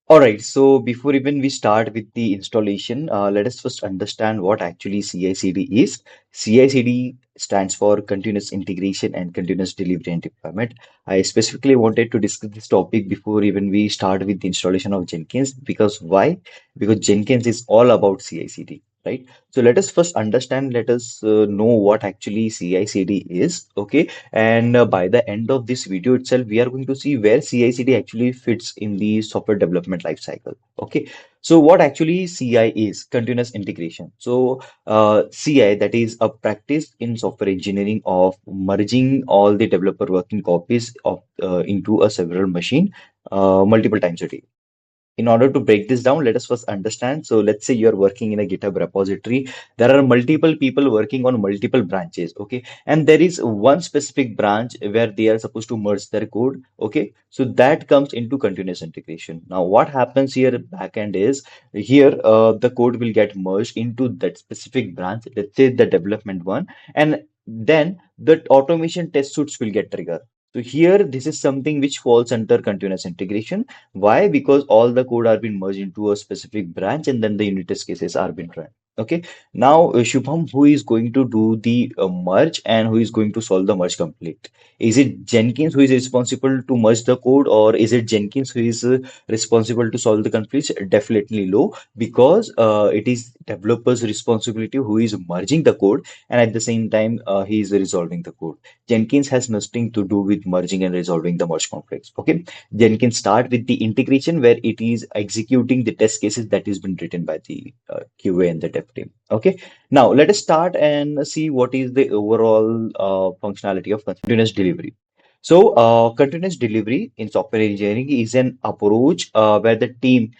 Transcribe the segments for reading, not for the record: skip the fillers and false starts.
All right, so before even we start with the installation, let us first understand what actually CI/CD is. CI/CD stands for Continuous Integration and Continuous Delivery and Deployment. I specifically wanted to discuss this topic before even we start with the installation of Jenkins. Because why? Because Jenkins is all about CI/CD, right? So let us first understand, let us know what actually CI/CD is, okay? And by the end of this video itself, we are going to see where CI/CD actually fits in the software development lifecycle. Okay. So what actually CI is? Continuous integration. So CI, that is a practice in software engineering of merging all the developer working copies of into a several machine multiple times a day. In order to break this down, let us first understand. So let's say you're working in a GitHub repository. There are multiple people working on multiple branches. Okay. And there is one specific branch where they are supposed to merge their code. Okay. So that comes into continuous integration. Now, what happens here backend is here the code will get merged into that specific branch. Let's say the development one. And then the automation test suites will get triggered. So here, this is something which falls under continuous integration. Why? Because all the code are being merged into a specific branch and then the unit test cases are being run. Okay. Now, Shubham, who is going to do the merge and who is going to solve the merge complete? Is it Jenkins who is responsible to merge the code, or is it Jenkins who is responsible to solve the conflicts? Definitely low, because it is developer's responsibility who is merging the code, and at the same time, he is resolving the code. Jenkins has nothing to do with merging and resolving the merge conflicts. Okay. Jenkins start with the integration where it is executing the test cases that has been written by the QA and the dev team. Okay. Now let us start and see what is the overall functionality of continuous delivery. So, continuous delivery in software engineering is an approach where the team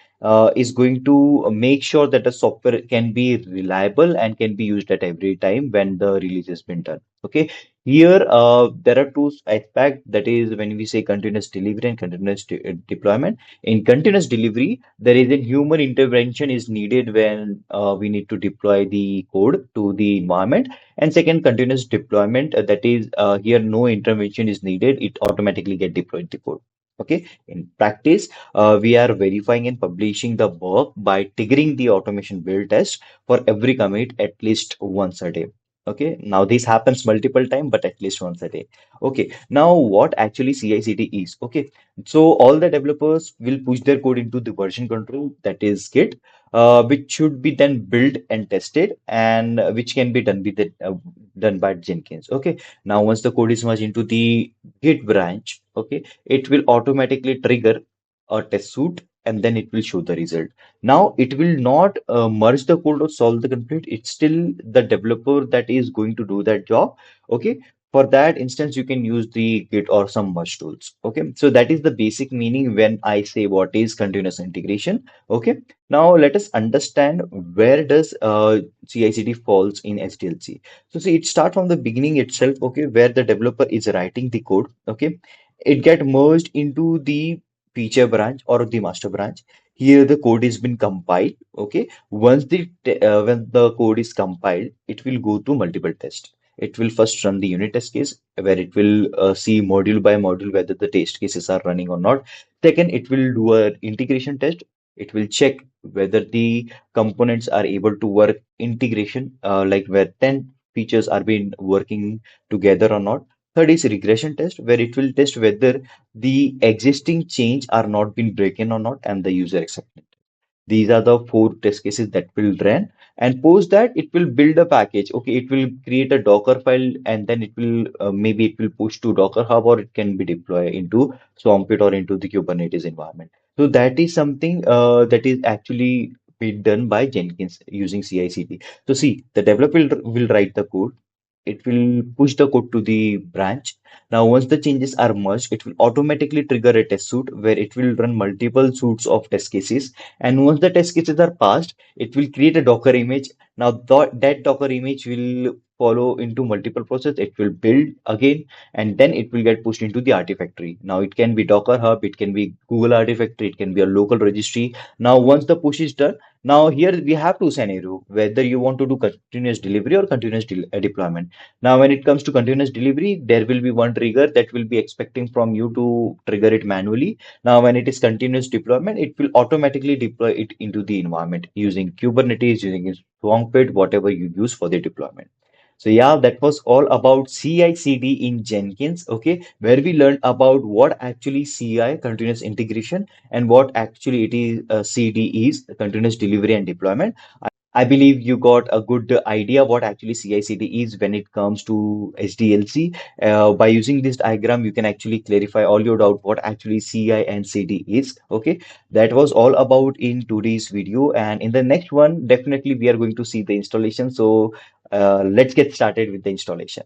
is going to make sure that the software can be reliable and can be used at every time when the release has been done. Okay. Here, there are two aspects. That is, when we say continuous delivery and continuous deployment. In continuous delivery, there is a human intervention is needed when we need to deploy the code to the environment. And second, continuous deployment. That is, here no intervention is needed. It automatically get deployed the code. Okay. In practice, we are verifying and publishing the work by triggering the automation build test for every commit at least once a day. Okay, now this happens multiple times, but at least once a day. Okay, now what actually CI/CD is? Okay, so all the developers will push their code into the version control, that is Git, which should be then built and tested, and which can be done with done by Jenkins. Okay, now once the code is merged into the Git branch, okay, it will automatically trigger a test suite, and then it will show the result. Now it will not merge the code or solve the conflict. It's still the developer that is going to do that job. Okay. For that instance, you can use the Git or some merge tools. Okay. So that is the basic meaning when I say what is continuous integration. Okay. Now let us understand where does CI/CD falls in SDLC. So see, it starts from the beginning itself. Okay, where the developer is writing the code. Okay, it get merged into the feature branch or the master branch. Here the code is been compiled. Okay, once when the code is compiled, it will go to multiple tests. It will first run the unit test case where it will see module by module whether the test cases are running or not. Second, it will do a integration test. It will check whether the components are able to work integration, like where 10 features are being working together or not. Third is regression test, where it will test whether the existing change are not been broken or not, and the user acceptance. These are the four test cases that will run, and post that it will build a package. Okay, it will create a Docker file, and then it will maybe it will push to Docker Hub, or it can be deployed into Swampit or into the Kubernetes environment. So that is something that is actually be done by Jenkins using CI/CD. So see, the developer will write the code. It will push the code to the branch. Now, once the changes are merged, it will automatically trigger a test suite where it will run multiple suites of test cases. And once the test cases are passed, it will create a Docker image. Now, that Docker image will follow into multiple process. It will build again, and then it will get pushed into the Artifactory. Now it can be Docker Hub, it can be Google Artifactory, it can be a local registry. Now once the push is done, now here we have two scenario whether you want to do continuous delivery or continuous deployment. Now when it comes to continuous delivery, there will be one trigger that will be expecting from you to trigger it manually. Now when it is continuous deployment, it will automatically deploy it into the environment using Kubernetes, using Swarm, whatever you use for the deployment. So yeah, that was all about CI/CD in Jenkins, okay, where we learned about what actually CI, continuous integration, and what actually it is CD is, continuous delivery and deployment. I believe you got a good idea what actually CI/CD is when it comes to SDLC. By using this diagram, you can actually clarify all your doubt what actually CI and CD is. Okay, that was all about in today's video, and in the next one, definitely we are going to see the installation. So let's get started with the installation.